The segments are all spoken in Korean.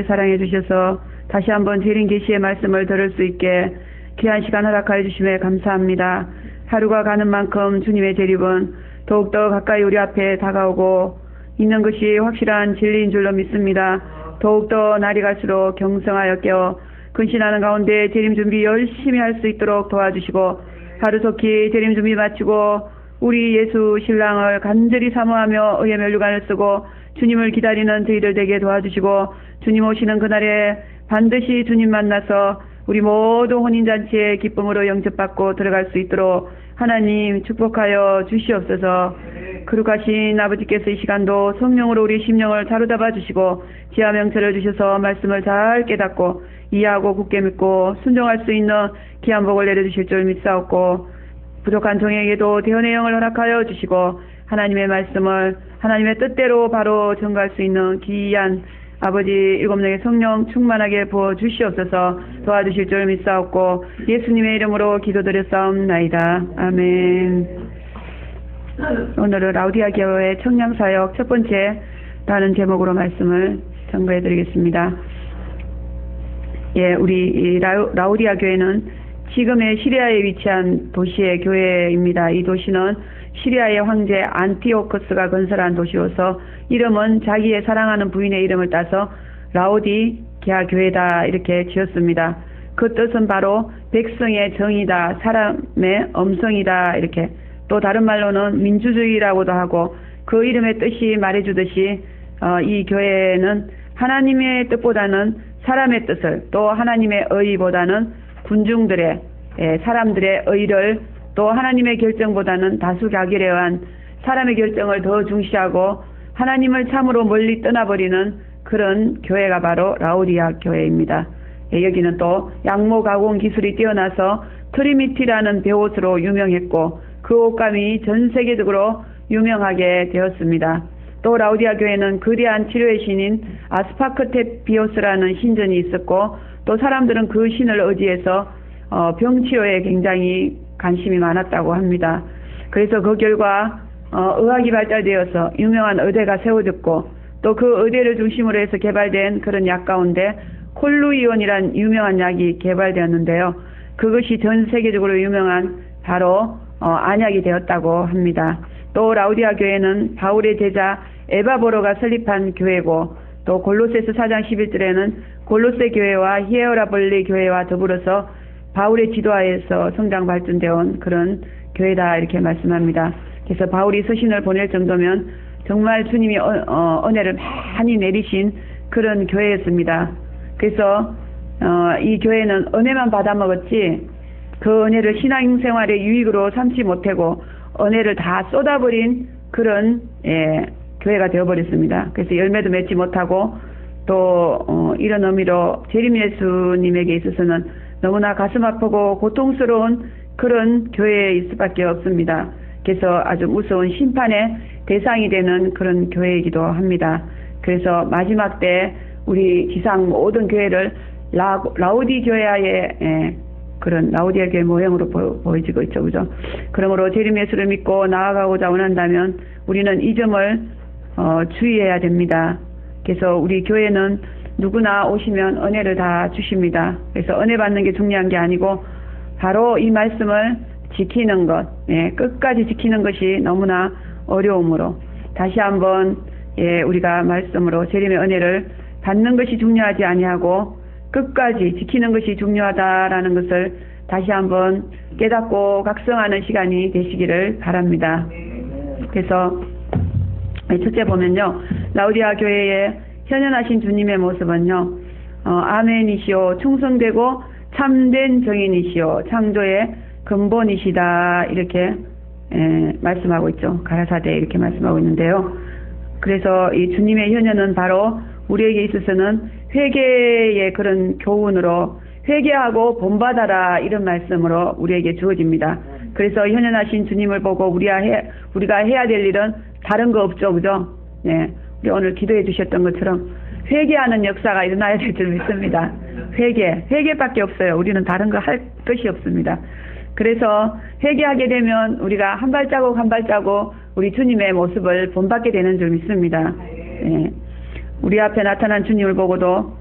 사랑해 주셔서 다시 한번 재림 계시의 말씀을 들을 수 있게 귀한 시간 허락하여 주심에 감사합니다. 하루가 가는 만큼 주님의 재림은 더욱더 가까이 우리 앞에 다가오고 있는 것이 확실한 진리인 줄로 믿습니다. 더욱더 날이 갈수록 경성하여 깨어 근신하는 가운데 재림 준비 열심히 할 수 있도록 도와주시고 하루속히 재림 준비 마치고 우리 예수 신랑을 간절히 사모하며 의의 면류관을 쓰고 주님을 기다리는 저희들 되게 도와주시고 주님 오시는 그날에 반드시 주님 만나서 우리 모두 혼인잔치의 기쁨으로 영접받고 들어갈 수 있도록 하나님 축복하여 주시옵소서. 거룩하신 아버지께서 이 시간도 성령으로 우리 심령을 사로잡아 주시고 지하 명철을 주셔서 말씀을 잘 깨닫고 이해하고 굳게 믿고 순종할 수 있는 귀한 복을 내려주실 줄 믿사옵고 부족한 종에게도 대언의 영을 허락하여 주시고 하나님의 말씀을 하나님의 뜻대로 바로 전가할 수 있는 귀한 아버지 일곱명의 성령 충만하게 부어 주시옵소서. 도와주실 줄 믿사옵고 예수님의 이름으로 기도드렸사옵나이다. 아멘. 오늘은 라우디아 교회 청량사역 첫 번째라는 제목으로 말씀을 전가해 드리겠습니다. 예, 우리 이 라우디아 교회는 지금의 시리아에 위치한 도시의 교회입니다. 이 도시는 시리아의 황제 안티오코스가 건설한 도시로서 이름은 자기의 사랑하는 부인의 이름을 따서 라오디게아 교회다 이렇게 지었습니다. 그 뜻은 바로 백성의 정이다, 사람의 엄성이다 이렇게, 또 다른 말로는 민주주의라고도 하고, 그 이름의 뜻이 말해주듯이 이 교회는 하나님의 뜻보다는 사람의 뜻을, 또 하나님의 의보다는 군중들의 사람들의 의를, 또 하나님의 결정보다는 다수 객일에 의한 사람의 결정을 더 중시하고 하나님을 참으로 멀리 떠나버리는 그런 교회가 바로 라우디아 교회입니다. 여기는 또 양모 가공 기술이 뛰어나서 트리미티라는 배옷으로 유명했고 그 옷감이 전 세계적으로 유명하게 되었습니다. 또 라우디아 교회는 거대한 치료의 신인 아스파크테비오스라는 신전이 있었고, 또 사람들은 그 신을 의지해서 병치료에 굉장히 관심이 많았다고 합니다. 그래서 그 결과 의학이 발달되어서 유명한 의대가 세워졌고, 또 그 의대를 중심으로 해서 개발된 그런 약 가운데 콜루이온이란 유명한 약이 개발되었는데요. 그것이 전 세계적으로 유명한 바로 안약이 되었다고 합니다. 또 라우디아 교회는 바울의 제자 에바보로가 설립한 교회고, 또 골로새서 4장 11절에는 골로새 교회와 히에라볼리 교회와 더불어서 바울의 지도하에서 성장 발전되어 온 그런 교회다 이렇게 말씀합니다. 그래서 바울이 서신을 보낼 정도면 정말 주님이 은혜를 많이 내리신 그런 교회였습니다. 그래서 이 교회는 은혜만 받아먹었지 그 은혜를 신앙생활의 유익으로 삼지 못하고 은혜를 다 쏟아버린 그런 교회가 되어버렸습니다. 그래서 열매도 맺지 못하고 또 이런 의미로 재림 예수님에게 있어서는 너무나 가슴 아프고 고통스러운 그런 교회일 수밖에 없습니다. 그래서 아주 무서운 심판의 대상이 되는 그런 교회이기도 합니다. 그래서 마지막 때 우리 지상 모든 교회를 라우디게아의 그런 라우디아 교회 모형으로 보여지고 있죠, 그죠? 그러므로 재림 예수를 믿고 나아가고자 원한다면 우리는 이 점을 주의해야 됩니다. 그래서 우리 교회는 누구나 오시면 은혜를 다 주십니다. 그래서 은혜 받는 게 중요한 게 아니고 바로 이 말씀을 지키는 것, 끝까지 지키는 것이 너무나 어려우므로 다시 한번 우리가 말씀으로 재림의 은혜를 받는 것이 중요하지 아니하고 끝까지 지키는 것이 중요하다라는 것을 다시 한번 깨닫고 각성하는 시간이 되시기를 바랍니다. 그래서 첫째 보면요, 라우디아 교회의 현현하신 주님의 모습은요, 아멘이시오, 충성되고 참된 정인이시오, 창조의 근본이시다 이렇게 말씀하고 있죠. 가라사대 이렇게 말씀하고 있는데요. 그래서 이 주님의 현현은 바로 우리에게 있어서는 회개의 그런 교훈으로 회개하고 본받아라 이런 말씀으로 우리에게 주어집니다. 그래서 현현하신 주님을 보고 우리가 해야 될 일은 다른 거 없죠, 그죠? 네, 우리 오늘 기도해 주셨던 것처럼 회개하는 역사가 일어나야 될 줄 믿습니다. 회개밖에 없어요. 우리는 다른 거 할 것이 없습니다. 그래서 회개하게 되면 우리가 한 발자국 한 발자국 우리 주님의 모습을 본받게 되는 줄 믿습니다. 네. 우리 앞에 나타난 주님을 보고도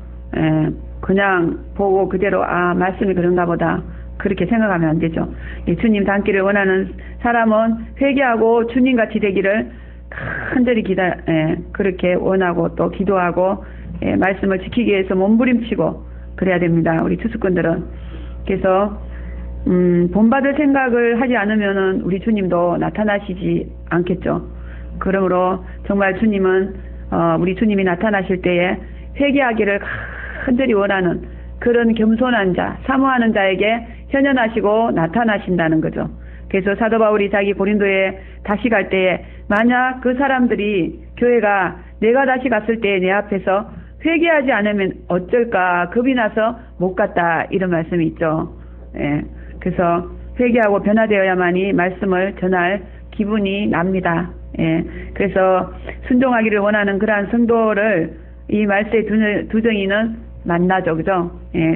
그냥 보고 그대로 말씀이 그런가 보다 그렇게 생각하면 안 되죠. 주님 닮기를 원하는 사람은 회개하고 주님같이 되기를 간절히 그렇게 원하고 또 기도하고 말씀을 지키기 위해서 몸부림치고 그래야 됩니다. 우리 투수꾼들은. 그래서 본받을 생각을 하지 않으면은 우리 주님도 나타나시지 않겠죠. 그러므로 정말 주님은 우리 주님이 나타나실 때에 회개하기를 간절히 원하는 그런 겸손한 자, 사모하는 자에게 현현하시고 나타나신다는 거죠. 그래서 사도 바울이 자기 고린도에 다시 갈 때에 만약 그 사람들이 교회가 내가 다시 갔을 때 내 앞에서 회개하지 않으면 어쩔까 겁이 나서 못 갔다 이런 말씀이 있죠. 그래서 회개하고 변화되어야만이 말씀을 전할 기분이 납니다. 그래서 순종하기를 원하는 그러한 성도를 이 말세의 두정인은 만나죠. 그죠?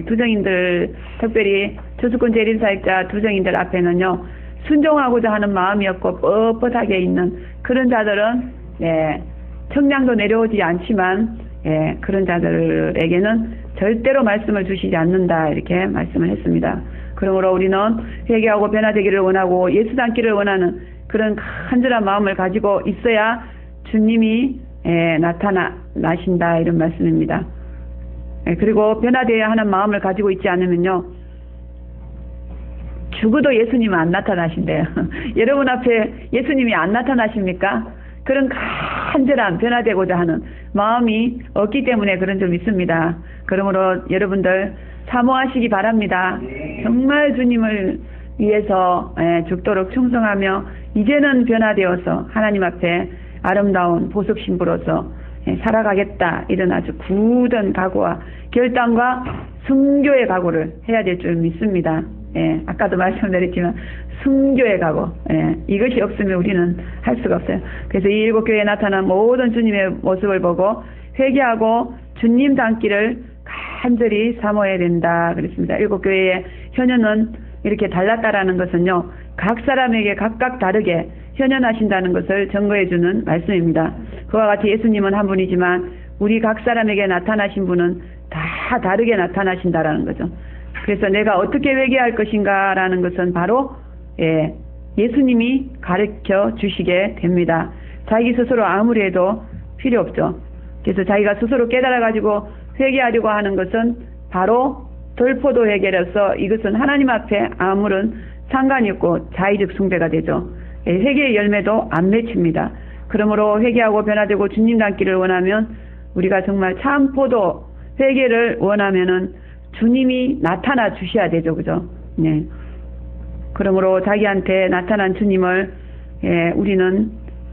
두정인들, 특별히 초수권 재림사역자 두정인들 앞에는요, 순종하고자 하는 마음이 없고 뻣뻣하게 있는 그런 자들은, 청량도 내려오지 않지만, 그런 자들에게는 절대로 말씀을 주시지 않는다. 이렇게 말씀을 했습니다. 그러므로 우리는 회개하고 변화되기를 원하고 예수 닮기를 원하는 그런 간절한 마음을 가지고 있어야 주님이 나타나신다. 이런 말씀입니다. 그리고 변화되어야 하는 마음을 가지고 있지 않으면요, 죽어도 예수님은 안 나타나신대요. 여러분 앞에 예수님이 안 나타나십니까? 그런 간절한 변화되고자 하는 마음이 없기 때문에 그런 점 있습니다. 그러므로 여러분들 사모하시기 바랍니다. 정말 주님을 위해서 죽도록 충성하며 이제는 변화되어서 하나님 앞에 아름다운 보석 신부로서 살아가겠다 이런 아주 굳은 각오와 결단과 순교의 각오를 해야 될 줄 믿습니다. 아까도 말씀드렸지만 순교의 각오, 이것이 없으면 우리는 할 수가 없어요. 그래서 이 일곱 교회에 나타난 모든 주님의 모습을 보고 회개하고 주님 닮기를 간절히 사모해야 된다 그랬습니다. 일곱 교회의 현현은 이렇게 달랐다라는 것은요, 각 사람에게 각각 다르게 현현하신다는 것을 증거해 주는 말씀입니다. 그와 같이 예수님은 한 분이지만 우리 각 사람에게 나타나신 분은 다 다르게 나타나신다라는 거죠. 그래서 내가 어떻게 회개할 것인가 라는 것은 바로 예수님이 가르쳐 주시게 됩니다. 자기 스스로 아무리 해도 필요 없죠. 그래서 자기가 스스로 깨달아 가지고 회개하려고 하는 것은 바로 덜포도 회개로서 이것은 하나님 앞에 아무런 상관이 없고 자의적 숭배가 되죠. 회개의 열매도 안 맺힙니다. 그러므로 회개하고 변화되고 주님 닮기를 원하면 우리가 정말 참 포도 회개를 원하면은 주님이 나타나 주셔야 되죠. 그죠? 그러므로 자기한테 나타난 주님을 우리는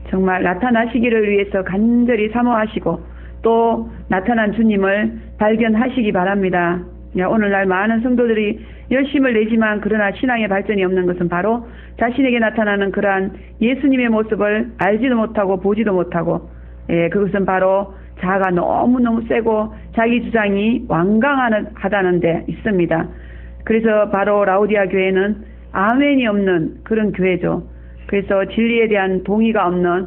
정말 나타나시기를 위해서 간절히 사모하시고 또 나타난 주님을 발견하시기 바랍니다. 오늘날 많은 성도들이 열심을 내지만 그러나 신앙의 발전이 없는 것은 바로 자신에게 나타나는 그러한 예수님의 모습을 알지도 못하고 보지도 못하고 그것은 바로 자아가 너무너무 세고 자기 주장이 완강하다는 데 있습니다. 그래서 바로 라오디아 교회는 아멘이 없는 그런 교회죠. 그래서 진리에 대한 동의가 없는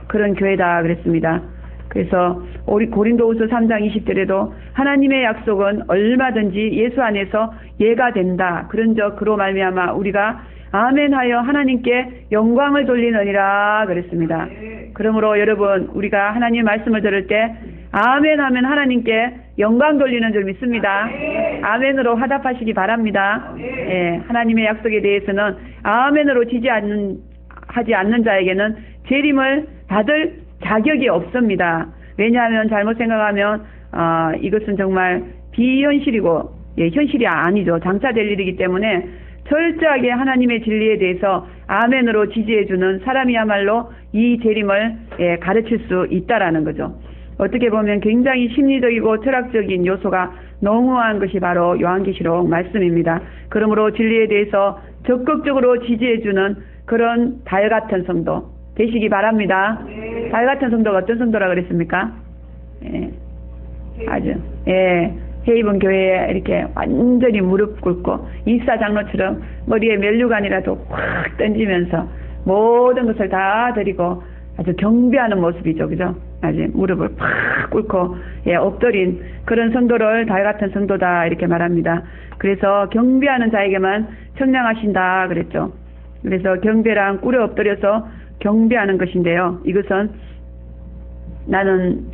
그런 교회다 그랬습니다. 그래서 우리 고린도후서 3장 20절에도 하나님의 약속은 얼마든지 예수 안에서 예가 된다. 그런즉 그로 말미암아 우리가 아멘하여 하나님께 영광을 돌리느니라 그랬습니다. 그러므로 여러분 우리가 하나님의 말씀을 들을 때 아멘하면 하나님께 영광 돌리는 줄 믿습니다. 아멘으로 화답하시기 바랍니다. 하나님의 약속에 대해서는 아멘으로 하지 않는 자에게는 재림을 받을 자격이 없습니다. 왜냐하면 잘못 생각하면 이것은 정말 비현실이고 현실이 아니죠. 장차될 일이기 때문에 철저하게 하나님의 진리에 대해서 아멘으로 지지해주는 사람이야말로 이 재림을 가르칠 수 있다라는 거죠. 어떻게 보면 굉장히 심리적이고 철학적인 요소가 농후한 것이 바로 요한계시록 말씀입니다. 그러므로 진리에 대해서 적극적으로 지지해주는 그런 달 같은 성도 되시기 바랍니다. 달 같은 성도가 어떤 성도라 그랬습니까? 아주 해입은 교회에 이렇게 완전히 무릎 꿇고 이사 장로처럼 머리에 면류관이라도 확 던지면서 모든 것을 다 드리고 아주 경배하는 모습이죠. 그죠? 아주 무릎을 팍 꿇고, 예, 엎드린 그런 성도를 달 같은 성도다, 이렇게 말합니다. 그래서 경배하는 자에게만 청량하신다, 그랬죠. 그래서 경배랑 꿇어 엎드려서 경배하는 것인데요. 이것은 나는,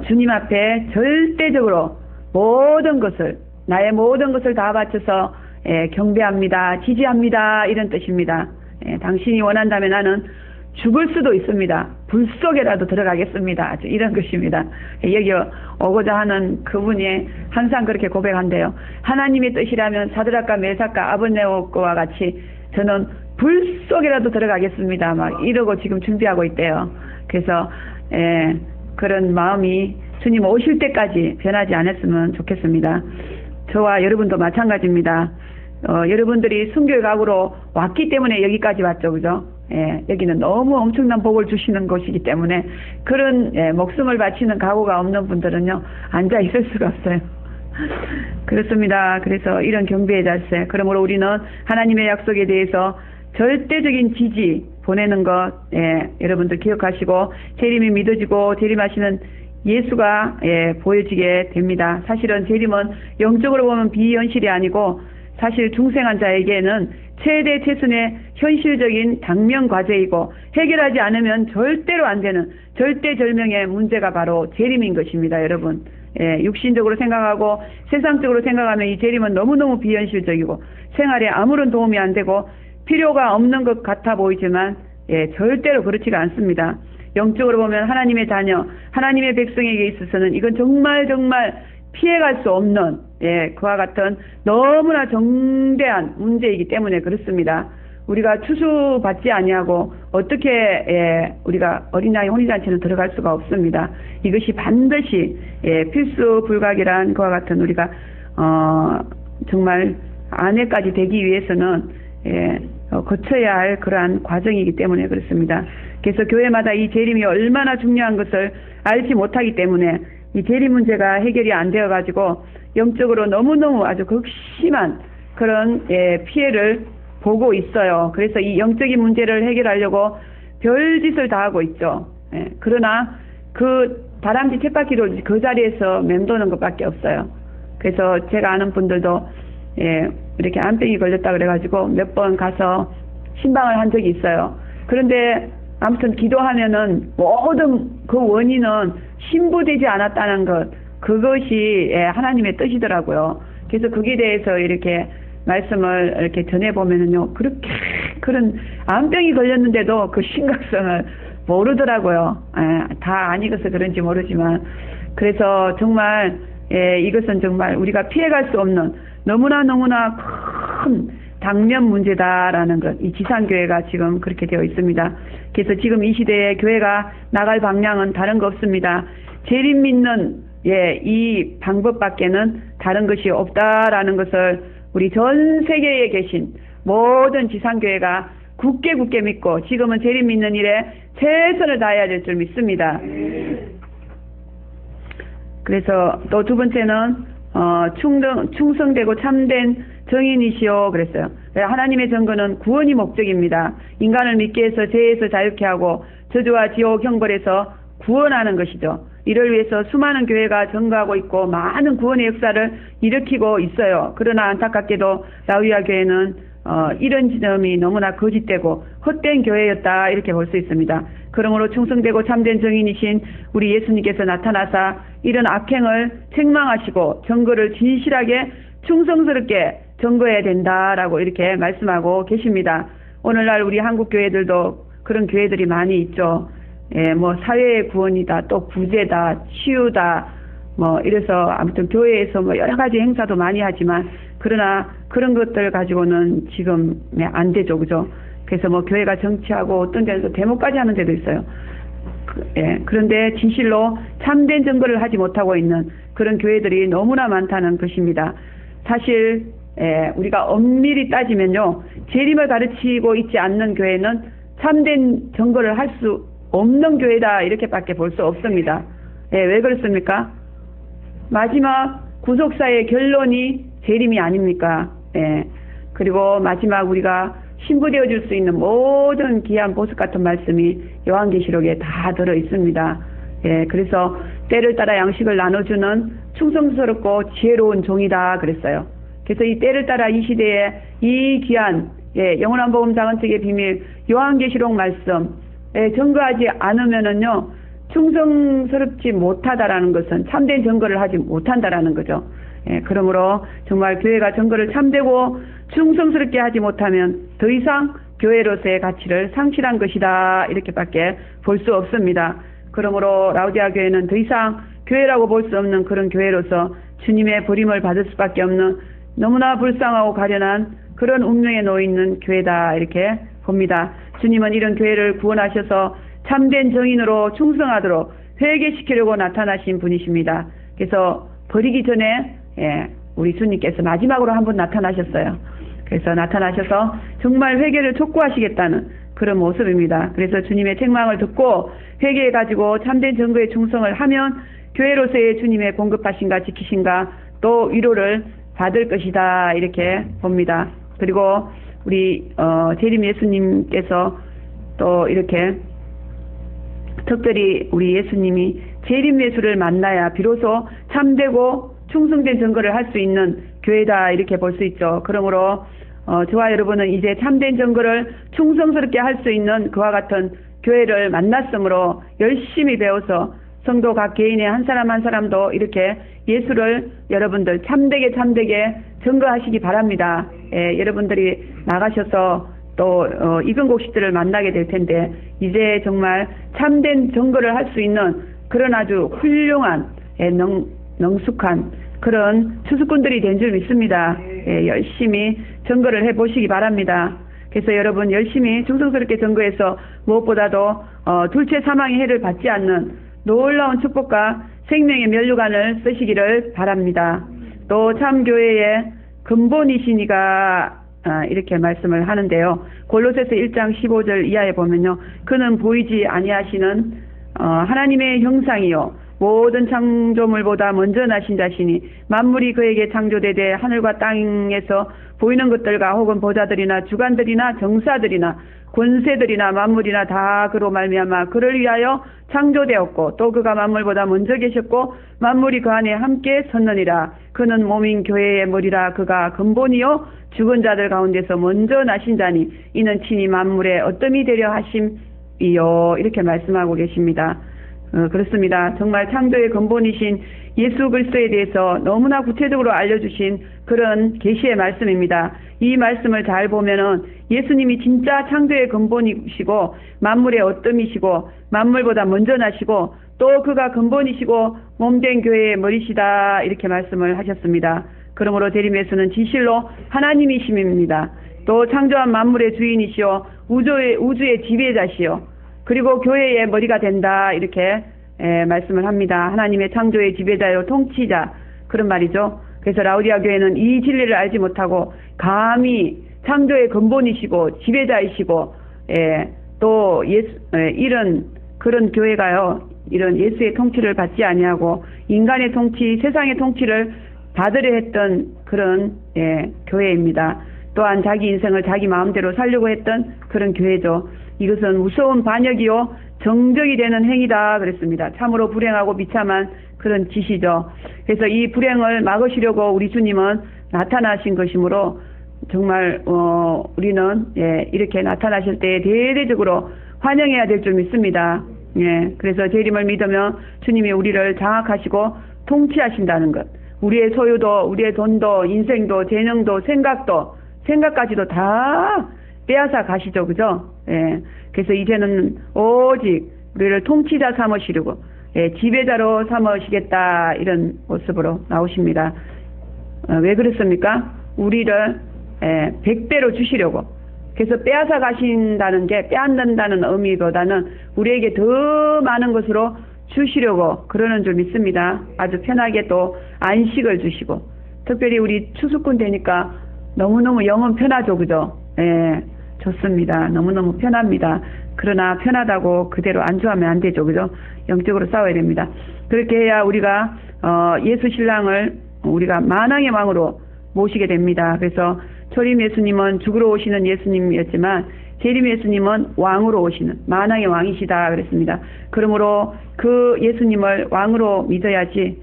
주님 앞에 절대적으로 모든 것을, 나의 모든 것을 다 바쳐서, 경배합니다, 지지합니다, 이런 뜻입니다. 당신이 원한다면 나는 죽을 수도 있습니다. 불 속에라도 들어가겠습니다. 아주 이런 것입니다. 여기 오고자 하는 그분이 항상 그렇게 고백한대요. 하나님의 뜻이라면 사드락과 메삭과 아벳네고와 같이 저는 불 속에라도 들어가겠습니다. 막 이러고 지금 준비하고 있대요. 그래서 그런 마음이 주님 오실 때까지 변하지 않았으면 좋겠습니다. 저와 여러분도 마찬가지입니다. 여러분들이 순교의 각오로 왔기 때문에 여기까지 왔죠. 그죠? 여기는 너무 엄청난 복을 주시는 곳이기 때문에 그런 목숨을 바치는 각오가 없는 분들은요, 앉아 있을 수가 없어요. 그렇습니다. 그래서 이런 경배의 자세, 그러므로 우리는 하나님의 약속에 대해서 절대적인 지지 보내는 것, 여러분들 기억하시고 재림이 믿어지고 재림하시는 예수가 보여지게 됩니다. 사실은 재림은 영적으로 보면 비현실이 아니고 사실 중생한 자에게는 최대 최선의 현실적인 당면 과제이고 해결하지 않으면 절대로 안 되는 절대절명의 문제가 바로 재림인 것입니다. 여러분, 육신적으로 생각하고 세상적으로 생각하면 이 재림은 너무너무 비현실적이고 생활에 아무런 도움이 안 되고 필요가 없는 것 같아 보이지만 절대로 그렇지가 않습니다. 영적으로 보면 하나님의 자녀, 하나님의 백성에게 있어서는 이건 정말 피해갈 수 없는 그와 같은 너무나 정대한 문제이기 때문에 그렇습니다. 우리가 추수받지 아니하고 어떻게 우리가 어린 양의 혼인잔치는 들어갈 수가 없습니다. 이것이 반드시 필수 불가결한 그와 같은 우리가 정말 아내까지 되기 위해서는 거쳐야 할 그러한 과정이기 때문에 그렇습니다. 그래서 교회마다 이 재림이 얼마나 중요한 것을 알지 못하기 때문에 이 재림 문제가 해결이 안 되어 가지고 영적으로 너무너무 아주 극심한 그런 피해를 보고 있어요. 그래서 이 영적인 문제를 해결하려고 별짓을 다 하고 있죠. 그러나 그 다람쥐 쳇바퀴를 그 자리에서 맴도는 것밖에 없어요. 그래서 제가 아는 분들도 이렇게 암병이 걸렸다 그래가지고 몇 번 가서 신방을 한 적이 있어요. 그런데 아무튼 기도하면은 모든 그 원인은 신부되지 않았다는 것, 그것이 하나님의 뜻이더라고요. 그래서 거기에 대해서 이렇게 말씀을 이렇게 전해보면은요, 그렇게 그런 암병이 걸렸는데도 그 심각성을 모르더라고요. 다 안 익어서 그런지 모르지만. 그래서 정말 이것은 정말 우리가 피해갈 수 없는 너무나 큰 당면 문제다라는 것, 이 지상교회가 지금 그렇게 되어 있습니다. 그래서 지금 이 시대에 교회가 나갈 방향은 다른 거 없습니다. 재림 믿는 이 방법밖에는 다른 것이 없다라는 것을 우리 전 세계에 계신 모든 지상교회가 굳게 믿고 지금은 재림 믿는 일에 최선을 다해야 될 줄 믿습니다. 그래서 또 두 번째는 충성되고 참된 정인이시오 그랬어요. 하나님의 정거는 구원이 목적입니다. 인간을 믿게 해서 죄에서 자유케 하고 저주와 지옥 형벌에서 구원하는 것이죠. 이를 위해서 수많은 교회가 전거하고 있고 많은 구원의 역사를 일으키고 있어요. 그러나 안타깝게도 라우디아 교회는 이런 지점이 너무나 거짓되고 헛된 교회였다, 이렇게 볼 수 있습니다. 그러므로 충성되고 참된 정인이신 우리 예수님께서 나타나사 이런 악행을 책망하시고 정거를 진실하게 충성스럽게 정거해야 된다라고 이렇게 말씀하고 계십니다. 오늘날 우리 한국 교회들도 그런 교회들이 많이 있죠. 뭐 사회의 구원이다, 또 구제다, 치유다, 뭐 이래서 아무튼 교회에서 뭐 여러 가지 행사도 많이 하지만 그러나 그런 것들 가지고는 지금 안 되죠, 그죠? 그래서 뭐 교회가 정치하고 어떤 데서 데모까지 하는 데도 있어요. 그런데 진실로 참된 증거를 하지 못하고 있는 그런 교회들이 너무나 많다는 것입니다. 사실 우리가 엄밀히 따지면요, 재림을 가르치고 있지 않는 교회는 참된 증거를 할 수 없는 교회다, 이렇게밖에 볼 수 없습니다. 왜 그렇습니까? 마지막 구속사의 결론이 재림이 아닙니까? 그리고 마지막 우리가 신부되어 줄 수 있는 모든 귀한 보석 같은 말씀이 요한계시록에 다 들어 있습니다. 예, 그래서 때를 따라 양식을 나눠주는 충성스럽고 지혜로운 종이다 그랬어요. 그래서 이 때를 따라 이 시대에 이 귀한 영원한 복음 장언책의 비밀 요한계시록 말씀 증거하지 않으면은요 충성스럽지 못하다라는 것은 참된 증거를 하지 못한다라는 거죠. 그러므로 정말 교회가 증거를 참되고 충성스럽게 하지 못하면 더 이상 교회로서의 가치를 상실한 것이다 이렇게밖에 볼 수 없습니다. 그러므로 라우디아 교회는 더 이상 교회라고 볼 수 없는 그런 교회로서 주님의 버림을 받을 수밖에 없는 너무나 불쌍하고 가련한 그런 운명에 놓여 있는 교회다 이렇게 봅니다. 주님은 이런 교회를 구원하셔서 참된 정인으로 충성하도록 회개시키려고 나타나신 분이십니다. 그래서 버리기 전에 우리 주님께서 마지막으로 한 번 나타나셨어요. 그래서 나타나셔서 정말 회개를 촉구하시겠다는 그런 모습입니다. 그래서 주님의 책망을 듣고 회개해가지고 참된 증거에 충성을 하면 교회로서의 주님의 공급하신가 지키신가 또 위로를 받을 것이다 이렇게 봅니다. 그리고 우리 재림 예수님께서 또 이렇게 특별히 우리 예수님이 재림 예수를 만나야 비로소 참되고 충성된 증거를 할 수 있는 교회다 이렇게 볼 수 있죠. 그러므로 저와 여러분은 이제 참된 증거를 충성스럽게 할 수 있는 그와 같은 교회를 만났으므로 열심히 배워서 성도 각 개인의 한 사람 한 사람도 이렇게 예수를 여러분들 참되게 증거하시기 바랍니다. 여러분들이 나가셔서 또 익은 곡식들을 만나게 될 텐데 이제 정말 참된 증거를 할 수 있는 그런 아주 훌륭한 능숙한 그런 추수꾼들이 된 줄 믿습니다. 열심히 증거를 해보시기 바랍니다. 그래서 여러분 열심히 충성스럽게 증거해서 무엇보다도 둘째 사망의 해를 받지 않는 놀라운 축복과 생명의 면류관을 쓰시기를 바랍니다. 또 참교회의 근본이시니가 이렇게 말씀을 하는데요. 골로새서 1장 15절 이하에 보면요. 그는 보이지 아니하시는 하나님의 형상이요 모든 창조물보다 먼저 나신 자시니 만물이 그에게 창조되되 하늘과 땅에서 보이는 것들과 혹은 보좌들이나 주관들이나 정사들이나 권세들이나 만물이나 다 그로 말미암아 그를 위하여 창조되었고 또 그가 만물보다 먼저 계셨고 만물이 그 안에 함께 섰느니라. 그는 몸인 교회의 머리라. 그가 근본이요 죽은 자들 가운데서 먼저 나신 자니 이는 친히 만물의 어뜸이 되려 하심이요 이렇게 말씀하고 계십니다. 그렇습니다. 정말 창조의 근본이신 예수 그리스도에 대해서 너무나 구체적으로 알려주신 그런 계시의 말씀입니다. 이 말씀을 잘 보면은 예수님이 진짜 창조의 근본이시고 만물의 어뜸이시고 만물보다 먼저 나시고 또 그가 근본이시고 몸된 교회의 머리시다 이렇게 말씀을 하셨습니다. 그러므로 재림 예수는 진실로 하나님이심입니다. 또 창조한 만물의 주인이시오 우주의 지배자시오 그리고 교회의 머리가 된다 이렇게 말씀을 합니다. 하나님의 창조의 지배자요 통치자 그런 말이죠. 그래서 라우디아 교회는 이 진리를 알지 못하고 감히 창조의 근본이시고 지배자이시고 또 이런 그런 교회가요 이런 예수의 통치를 받지 아니하고 인간의 통치 세상의 통치를 받으려 했던 그런 교회입니다. 또한 자기 인생을 자기 마음대로 살려고 했던 그런 교회죠. 이것은 무서운 반역이요 정적이 되는 행위다 그랬습니다. 참으로 불행하고 비참한 그런 짓이죠. 그래서 이 불행을 막으시려고 우리 주님은 나타나신 것이므로 정말 우리는 이렇게 나타나실 때 대대적으로 환영해야 될 줄 믿습니다. 그래서 재림을 믿으면 주님이 우리를 장악하시고 통치하신다는 것. 우리의 소유도 우리의 돈도 인생도 재능도 생각까지도 다 빼앗아 가시죠. 그죠? 그래서 이제는 오직 우리를 통치자 삼으시려고 지배자로 삼으시겠다 이런 모습으로 나오십니다. 왜 그렇습니까? 우리를 100배로 주시려고. 그래서 빼앗아 가신다는 게 빼앗는다는 의미보다는 우리에게 더 많은 것으로 주시려고 그러는 줄 믿습니다. 아주 편하게 또 안식을 주시고 특별히 우리 추수꾼 되니까 너무너무 영은 편하죠. 그죠? 좋습니다. 너무너무 편합니다. 그러나 편하다고 그대로 안주하면 안 되죠. 그죠? 영적으로 싸워야 됩니다. 그렇게 해야 우리가 예수 신랑을 우리가 만왕의 왕으로 모시게 됩니다. 그래서 초림 예수님은 죽으러 오시는 예수님이었지만 재림 예수님은 왕으로 오시는 만왕의 왕이시다 그랬습니다. 그러므로 그 예수님을 왕으로 믿어야지,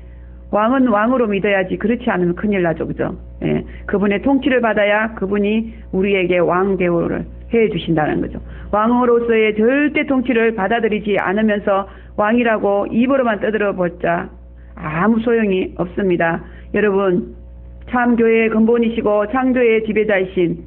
왕은 왕으로 믿어야지, 그렇지 않으면 큰일 나죠. 그죠? 예. 그분의 통치를 받아야 그분이 우리에게 왕 대우를 해 주신다는 거죠. 왕으로서의 절대 통치를 받아들이지 않으면서 왕이라고 입으로만 떠들어 보자 아무 소용이 없습니다. 여러분, 참 교회의 근본이시고 창조의 지배자이신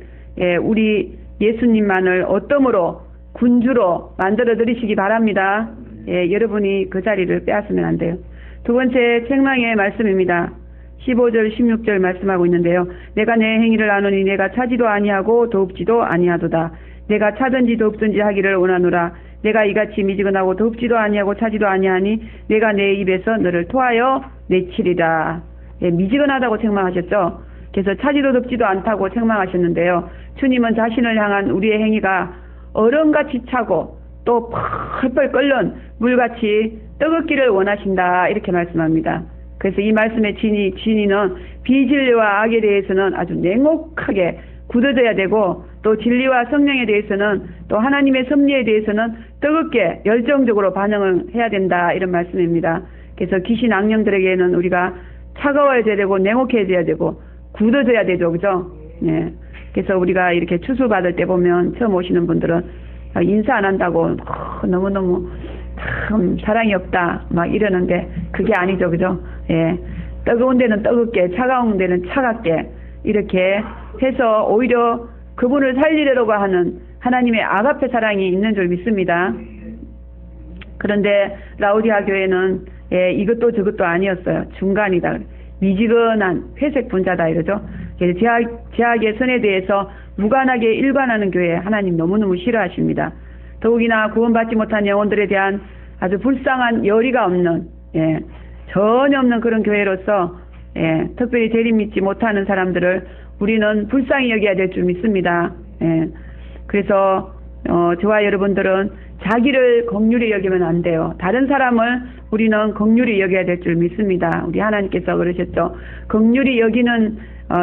우리 예수님만을 어떠므로 군주로 만들어 드리시기 바랍니다. 여러분이 그 자리를 빼앗으면 안 돼요. 두 번째 책망의 말씀입니다. 15절 16절 말씀하고 있는데요. 내가 내 행위를 아노니 내가 차지도 아니하고 돕지도 아니하도다. 내가 차든지 돕든지 하기를 원하노라. 내가 이같이 미지근하고 돕지도 아니하고 차지도 아니하니 내가 내 입에서 너를 토하여 내치리라. 미지근하다고 책망하셨죠. 그래서 차지도 돕지도 않다고 책망하셨는데요. 주님은 자신을 향한 우리의 행위가 얼음같이 차고 또 펄펄 끓는 물같이 뜨겁기를 원하신다 이렇게 말씀합니다. 그래서 이 말씀의 진리는 비진리와 악에 대해서는 아주 냉혹하게 굳어져야 되고, 또 진리와 성령에 대해서는, 또 하나님의 섭리에 대해서는 뜨겁게 열정적으로 반응을 해야 된다 이런 말씀입니다. 그래서 귀신 악령들에게는 우리가 차가워져야 되고 냉혹해져야 되고 굳어져야 되죠. 그죠? 예. 그래서 우리가 이렇게 추수받을 때 보면 처음 오시는 분들은 인사 안 한다고 너무너무 참 사랑이 없다 막 이러는데 그게 아니죠. 그죠? 예. 뜨거운 데는 뜨겁게, 차가운 데는 차갑게 이렇게 해서 오히려 그분을 살리려고 하는 하나님의 아가페 사랑이 있는 줄 믿습니다. 그런데 라우디아 교회는 이것도 저것도 아니었어요. 중간이다. 미지근한 회색 분자다 이러죠. 제약의 선에 대해서 무관하게 일관하는 교회 하나님 너무너무 싫어하십니다. 더욱이나 구원받지 못한 영혼들에 대한 아주 불쌍한 열의가 없는, 전혀 없는 그런 교회로서 특별히 재림 믿지 못하는 사람들을 우리는 불쌍히 여겨야 될 줄 믿습니다. 그래서 저와 여러분들은 자기를 긍휼히 여기면 안 돼요. 다른 사람을 우리는 긍휼히 여겨야 될 줄 믿습니다. 우리 하나님께서 그러셨죠. 긍휼히 여기는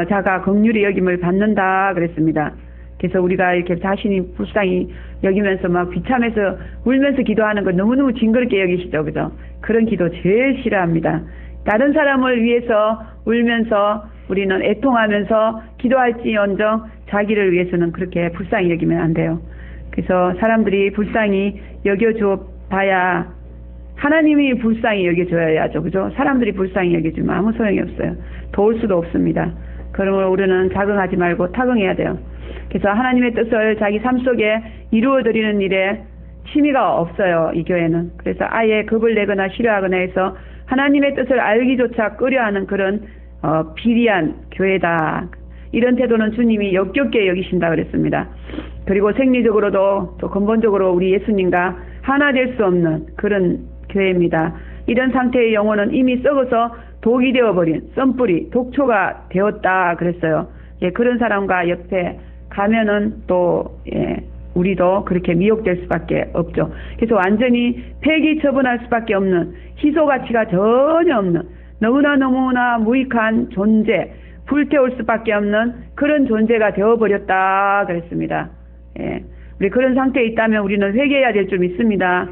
자가 긍휼히 여김을 받는다 그랬습니다. 그래서 우리가 이렇게 자신이 불쌍히 여기면서 막 비참해서 울면서 기도하는 걸 너무너무 징그럽게 여기시죠. 그죠? 그런 기도 제일 싫어합니다. 다른 사람을 위해서 울면서 우리는 애통하면서 기도할지언정 자기를 위해서는 그렇게 불쌍히 여기면 안 돼요. 그래서 사람들이 불쌍히 여겨줘 봐야 하나님이 불쌍히 여겨줘야죠. 그죠? 사람들이 불쌍히 여겨주면 아무 소용이 없어요. 도울 수도 없습니다. 그러므로 우리는 자긍하지 말고 타긍해야 돼요. 그래서 하나님의 뜻을 자기 삶 속에 이루어드리는 일에 취미가 없어요. 이 교회는. 그래서 아예 겁을 내거나 싫어하거나 해서 하나님의 뜻을 알기조차 꺼려하는 그런 비리한 교회다. 이런 태도는 주님이 역겹게 여기신다 그랬습니다. 그리고 생리적으로도 또 근본적으로 우리 예수님과 하나 될 수 없는 그런 교회입니다. 이런 상태의 영혼은 이미 썩어서 독이 되어버린 썬뿌리, 독초가 되었다 그랬어요. 그런 사람과 옆에 가면은 또 우리도 그렇게 미혹될 수밖에 없죠. 그래서 완전히 폐기 처분할 수밖에 없는, 희소 가치가 전혀 없는 너무나 무익한 존재, 불태울 수밖에 없는 그런 존재가 되어버렸다 그랬습니다. 우리 그런 상태에 있다면 우리는 회개해야 될 줄 믿습니다.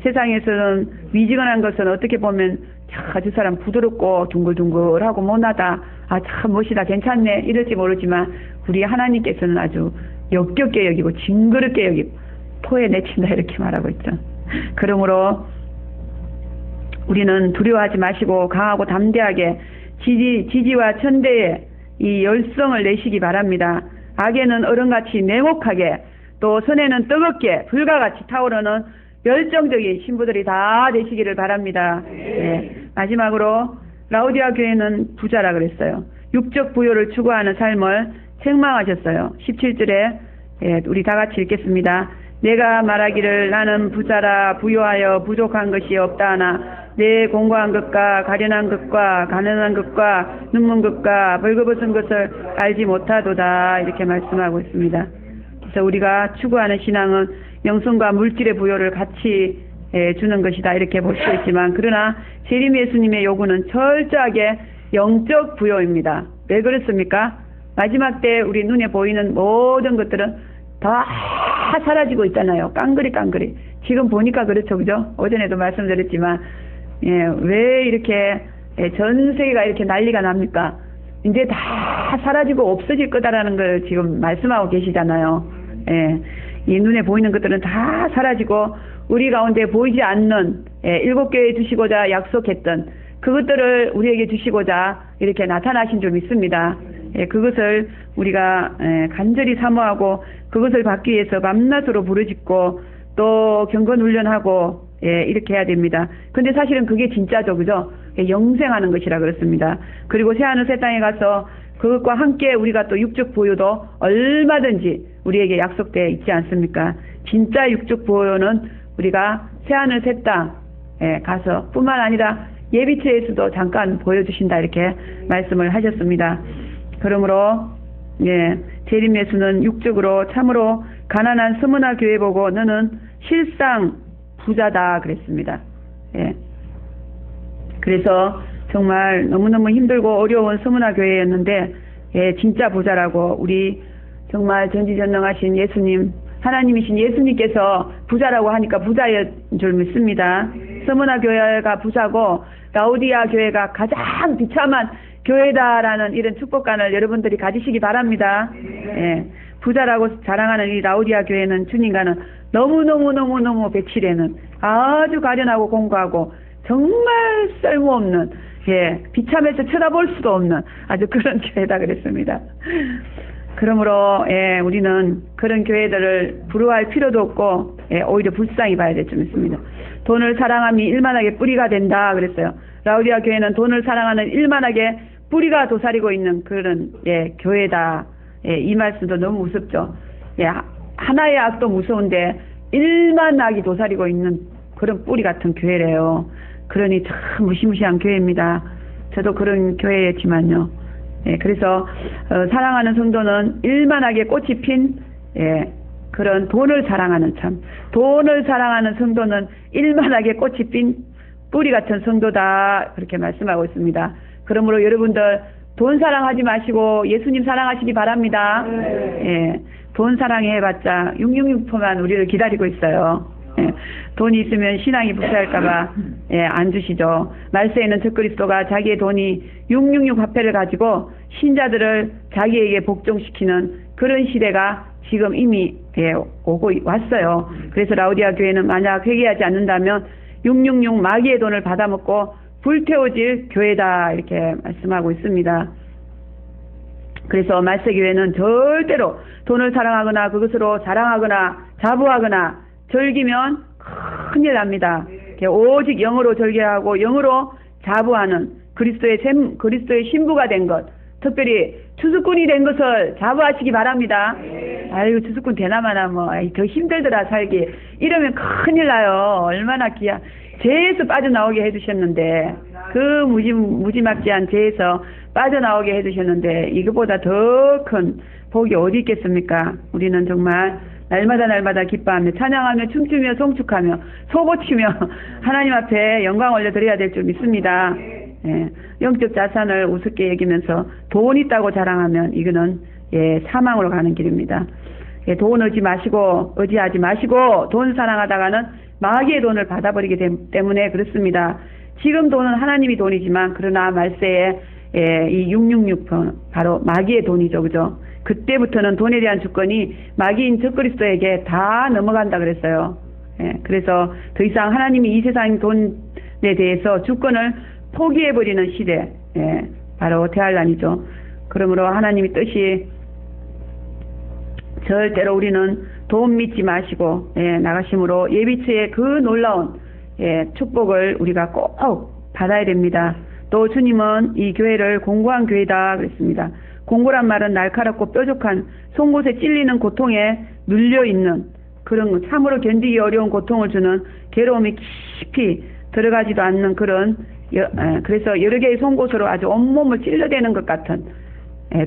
세상에서는 미지근한 것은 어떻게 보면 저 사람 부드럽고 둥글둥글하고 못하다, 참 멋이다, 괜찮네 이럴지 모르지만 우리 하나님께서는 아주 역겹게 여기고 징그럽게 여기고 토에 내친다 이렇게 말하고 있죠. 그러므로 우리는 두려워하지 마시고 강하고 담대하게 지지와 천대의 이 열성을 내시기 바랍니다. 악에는 얼음같이 냉혹하게, 또 선에는 뜨겁게 불과 같이 타오르는 열정적인 신부들이 다 되시기를 바랍니다. 마지막으로 라우디아 교회는 부자라 그랬어요. 육적 부요를 추구하는 삶을 책망하셨어요. 17절에 우리 다 같이 읽겠습니다. 내가 말하기를 나는 부자라 부요하여 부족한 것이 없다 하나 내 공고한 것과 가련한 것과 가난한 것과 눈먼 것과 벌거벗은 것을 알지 못하도다 이렇게 말씀하고 있습니다. 그래서 우리가 추구하는 신앙은 영성과 물질의 부요를 같이 주는 것이다 이렇게 볼 수 있지만, 그러나 재림 예수님의 요구는 철저하게 영적 부요입니다. 왜 그렇습니까? 마지막 때 우리 눈에 보이는 모든 것들은 다 사라지고 있잖아요. 깡그리. 지금 보니까 그렇죠. 그죠? 오전에도 말씀드렸지만, 예, 왜 이렇게, 전 세계가 이렇게 난리가 납니까? 이제 다 사라지고 없어질 거다라는 걸 지금 말씀하고 계시잖아요. 예, 이 눈에 보이는 것들은 다 사라지고, 우리 가운데 보이지 않는, 7교회 주시고자 약속했던 그것들을 우리에게 주시고자 이렇게 나타나신 줄 믿습니다. 그것을 우리가 간절히 사모하고 그것을 받기 위해서 밤낮으로 부르짖고 또 경건훈련하고 이렇게 해야 됩니다. 근데 사실은 그게 진짜죠. 그죠? 영생하는 것이라 그렇습니다. 그리고 새하늘 새 땅에 가서 그것과 함께 우리가 또 육적 보유도 얼마든지 우리에게 약속되어 있지 않습니까? 진짜 육적 보유는 우리가 새하늘 새 땅에 가서 뿐만 아니라 예비처에서도 잠깐 보여주신다 이렇게 말씀을 하셨습니다. 그러므로 재림예수는 육적으로 참으로 가난한 스무나 교회 보고 너는 실상 부자다 그랬습니다. 그래서 정말 너무너무 힘들고 어려운 스무나 교회였는데 진짜 부자라고 우리 정말 전지전능하신 예수님 하나님이신 예수님께서 부자라고 하니까 부자인 줄 믿습니다. 스무나 교회가 부자고 라오디아 교회가 가장 비참한 교회다라는 이런 축복관을 여러분들이 가지시기 바랍니다. 부자라고 자랑하는 이 라오디아 교회는 주님과는 너무너무 배치되는 아주 가련하고 공고하고 정말 쓸모없는 비참해서 쳐다볼 수도 없는 아주 그런 교회다 그랬습니다. 그러므로 우리는 그런 교회들을 부러워할 필요도 없고 오히려 불쌍히 봐야 될 줄 믿습니다. 돈을 사랑함이 일만하게 뿌리가 된다 그랬어요. 라오디아 교회는 돈을 사랑하는 일만하게 뿌리가 도사리고 있는 그런 교회다. 이 말씀도 너무 무섭죠. 하나의 악도 무서운데 일만 악이 도사리고 있는 그런 뿌리 같은 교회래요. 그러니 참 무시무시한 교회입니다. 저도 그런 교회였지만요. 그래서 사랑하는 성도는 일만하게 꽃이 핀 그런 돈을 사랑하는 돈을 사랑하는 성도는 일만하게 꽃이 핀 뿌리 같은 성도다 그렇게 말씀하고 있습니다. 그러므로 여러분들 돈 사랑하지 마시고 예수님 사랑하시기 바랍니다. 돈 사랑해봤자 666%만 우리를 기다리고 있어요. 돈이 있으면 신앙이 부패할까봐 안 주시죠. 말세에는 적그리스도가 자기의 돈이 666 화폐를 가지고 신자들을 자기에게 복종시키는 그런 시대가 지금 이미 오고 왔어요. 그래서 라오디아 교회는 만약 회개하지 않는다면 666 마귀의 돈을 받아먹고 불태워질 교회다 이렇게 말씀하고 있습니다. 그래서 말세교회는 절대로 돈을 사랑하거나 그것으로 자랑하거나 자부하거나 즐기면 큰일 납니다. 오직 영으로 절개하고 영으로 자부하는 그리스도의 신부가 된 것, 특별히 추수꾼이 된 것을 자부하시기 바랍니다. 아이고 추수꾼 되나마나 더 힘들더라 살기 이러면 큰일 나요. 얼마나 죄에서 빠져나오게 해주셨는데 그 무지막지한 죄에서 빠져나오게 해주셨는데 이거보다 더 큰 복이 어디 있겠습니까? 우리는 정말 날마다 기뻐하며 찬양하며 춤추며 송축하며 소고치며 하나님 앞에 영광 올려드려야 될 줄 믿습니다. 영적 자산을 우습게 여기면서 돈 있다고 자랑하면 이거는 사망으로 가는 길입니다. 돈 의지하지 마시고 돈 사랑하다가는 마귀의 돈을 받아버리기 때문에 그렇습니다. 지금 돈은 하나님이 돈이지만 그러나 말세에 이 666 바로 마귀의 돈이죠. 그죠? 그때부터는 돈에 대한 주권이 마귀인 적그리스도에게 다 넘어간다 그랬어요. 그래서 더 이상 하나님이 이 세상 돈에 대해서 주권을 포기해버리는 시대 바로 대환란이죠. 그러므로 하나님의 뜻이 절대로 우리는 돈 믿지 마시고 나가심으로 예비처의 그 놀라운 축복을 우리가 꼭 받아야 됩니다. 또 주님은 이 교회를 공고한 교회다 그랬습니다. 공고란 말은 날카롭고 뾰족한 송곳에 찔리는 고통에 눌려있는 그런 참으로 견디기 어려운 고통을 주는 괴로움이 깊이 들어가지도 않는 그런 그래서 여러 개의 송곳으로 아주 온몸을 찔러대는 것 같은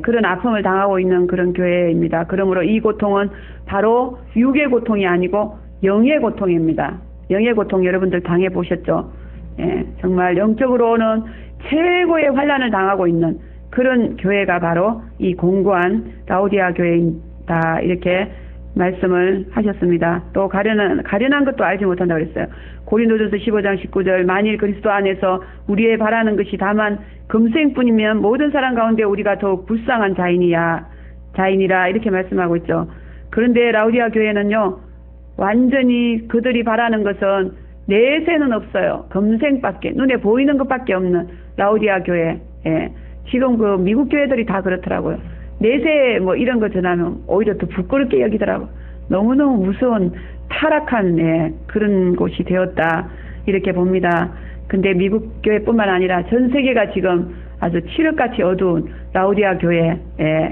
그런 아픔을 당하고 있는 그런 교회입니다. 그러므로 이 고통은 바로 육의 고통이 아니고 영의 고통입니다. 영의 고통 여러분들 당해보셨죠? 정말 영적으로는 최고의 환난을 당하고 있는 그런 교회가 바로 이 공고한 라오디아 교회이다. 이렇게 말씀을 하셨습니다. 또 가련한 것도 알지 못한다고 그랬어요. 고린도전서 15장 19절 만일 그리스도 안에서 우리의 바라는 것이 다만 금생뿐이면 모든 사람 가운데 우리가 더욱 불쌍한 자인이라 이렇게 말씀하고 있죠. 그런데 라오디아 교회는요, 완전히 그들이 바라는 것은 내세는 없어요. 금생밖에, 눈에 보이는 것밖에 없는 라오디아 교회. 예. 지금 그 미국 교회들이 다 그렇더라고요. 내세 뭐 이런 거 전하면 오히려 더 부끄럽게 여기더라고. 너무너무 무서운 타락한 그런 곳이 되었다. 이렇게 봅니다. 근데 미국 교회뿐만 아니라 전 세계가 지금 아주 칠흑같이 어두운 라오디아 교회,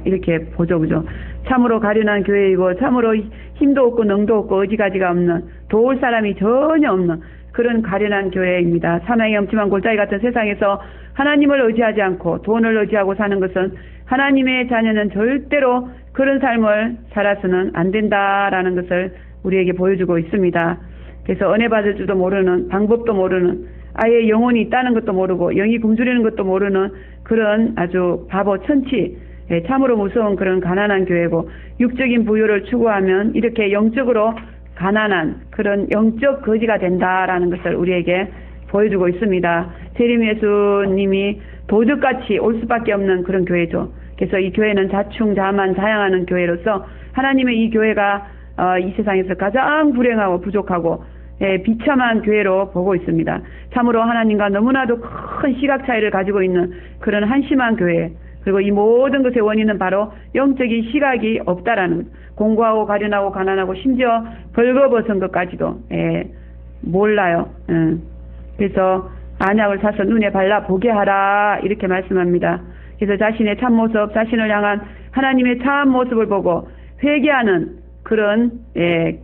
이렇게 보죠, 그죠? 참으로 가련한 교회이고, 참으로 힘도 없고, 능도 없고, 의지가지가 없는, 도울 사람이 전혀 없는 그런 가련한 교회입니다. 사망의 엄침한 골짜기 같은 세상에서 하나님을 의지하지 않고 돈을 의지하고 사는 것은 하나님의 자녀는 절대로 그런 삶을 살아서는 안 된다라는 것을 우리에게 보여주고 있습니다. 그래서 은혜 받을 줄도 모르는, 방법도 모르는, 아예 영혼이 있다는 것도 모르고 영이 굶주리는 것도 모르는 그런 아주 바보 천치, 참으로 무서운 그런 가난한 교회고, 육적인 부유를 추구하면 이렇게 영적으로 가난한 그런 영적 거지가 된다라는 것을 우리에게 보여주고 있습니다. 재림 예수님이 도적같이 올 수밖에 없는 그런 교회죠. 그래서 이 교회는 자충자만 자양하는 교회로서 하나님의 이 교회가 이 세상에서 가장 불행하고 부족하고 비참한 교회로 보고 있습니다. 참으로 하나님과 너무나도 큰 시각 차이를 가지고 있는 그런 한심한 교회, 그리고 이 모든 것의 원인은 바로 영적인 시각이 없다라는 것. 공고하고 가련하고 가난하고 심지어 벌거벗은 것까지도 몰라요. 그래서 안약을 사서 눈에 발라 보게 하라 이렇게 말씀합니다. 그래서 자신의 참모습, 자신을 향한 하나님의 참모습을 보고 회개하는 그런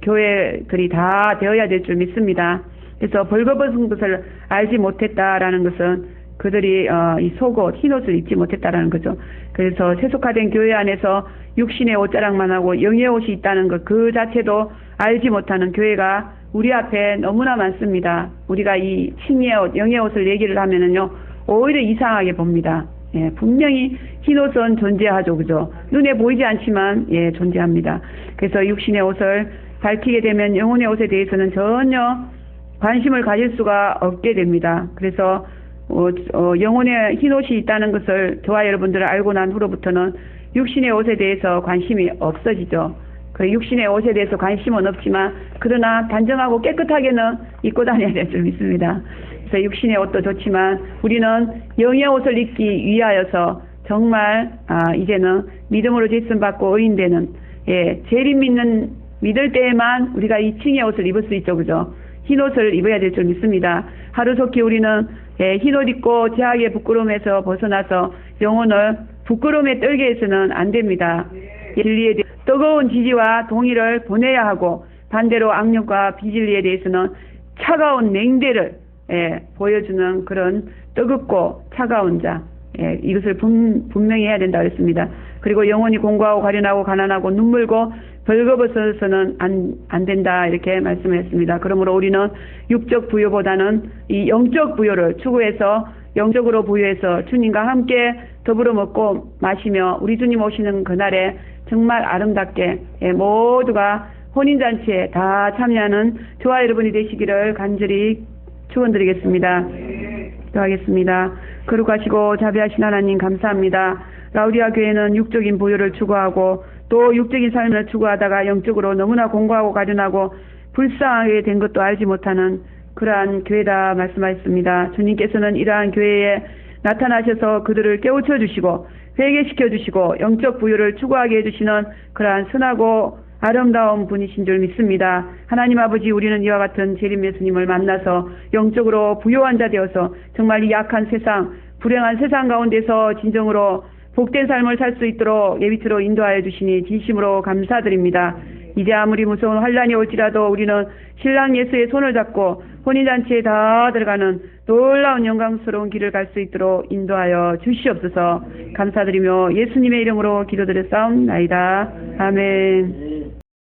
교회들이 다 되어야 될 줄 믿습니다. 그래서 벌거벗은 것을 알지 못했다라는 것은 그들이 이 속옷, 흰옷을 입지 못했다라는 거죠. 그래서 세속화된 교회 안에서 육신의 옷자랑만 하고 영의 옷이 있다는 것 그 자체도 알지 못하는 교회가 우리 앞에 너무나 많습니다. 우리가 이 칭의 옷, 영의 옷을 얘기를 하면은요, 오히려 이상하게 봅니다. 분명히 흰옷은 존재하죠, 그죠? 눈에 보이지 않지만 존재합니다. 그래서 육신의 옷을 밝히게 되면 영혼의 옷에 대해서는 전혀 관심을 가질 수가 없게 됩니다. 그래서 영혼의 흰옷이 있다는 것을 저와 여러분들을 알고 난 후로부터는 육신의 옷에 대해서 관심이 없어지죠. 그 육신의 옷에 대해서 관심은 없지만 그러나 단정하고 깨끗하게는 입고 다녀야 될 줄 믿습니다. 그래서 육신의 옷도 좋지만 우리는 영의 옷을 입기 위하여서 정말 이제는 믿음으로 제씀 받고 의인되는 재림 믿을 때에만 우리가 이 칭의 옷을 입을 수 있죠, 그죠? 흰 옷을 입어야 될 줄 믿습니다. 하루속히 우리는 흰옷 입고 죄악의 부끄러움에서 벗어나서 영혼을 부끄러움에 떨게 해서는 안 됩니다. 진리에 대해 뜨거운 지지와 동의를 보내야 하고, 반대로 악력과 비진리에 대해서는 차가운 냉대를 보여주는 그런 뜨겁고 차가운 자, 이것을 분명히 해야 된다고 했습니다. 그리고 영혼이 공고하고 가련하고 가난하고 눈물고 벌거벗어서는 안 된다 이렇게 말씀했습니다. 그러므로 우리는 육적 부요보다는 이 영적 부요를 추구해서 영적으로 부요해서 주님과 함께 더불어 먹고 마시며 우리 주님 오시는 그날에 정말 아름답게 모두가 혼인잔치에 다 참여하는 저와 여러분이 되시기를 간절히 축원드리겠습니다. 기도하겠습니다. 거룩하시고 자비하신 하나님 감사합니다. 라오디아 교회는 육적인 부요를 추구하고 또 육적인 삶을 추구하다가 영적으로 너무나 공고하고 가련하고 불쌍하게 된 것도 알지 못하는 그러한 교회다 말씀하셨습니다. 주님께서는 이러한 교회에 나타나셔서 그들을 깨우쳐 주시고 회개시켜 주시고 영적 부요를 추구하게 해주시는 그러한 선하고 아름다운 분이신 줄 믿습니다. 하나님 아버지, 우리는 이와 같은 재림 예수님을 만나서 영적으로 부요한 자 되어서 정말 이 약한 세상, 불행한 세상 가운데서 진정으로 복된 삶을 살 수 있도록 예비트로 인도하여 주시니 진심으로 감사드립니다. 이제 아무리 무서운 환란이 올지라도 우리는 신랑 예수의 손을 잡고 혼인잔치에 다 들어가는 놀라운 영광스러운 길을 갈 수 있도록 인도하여 주시옵소서. 감사드리며 예수님의 이름으로 기도드렸사옵나이다. 아멘.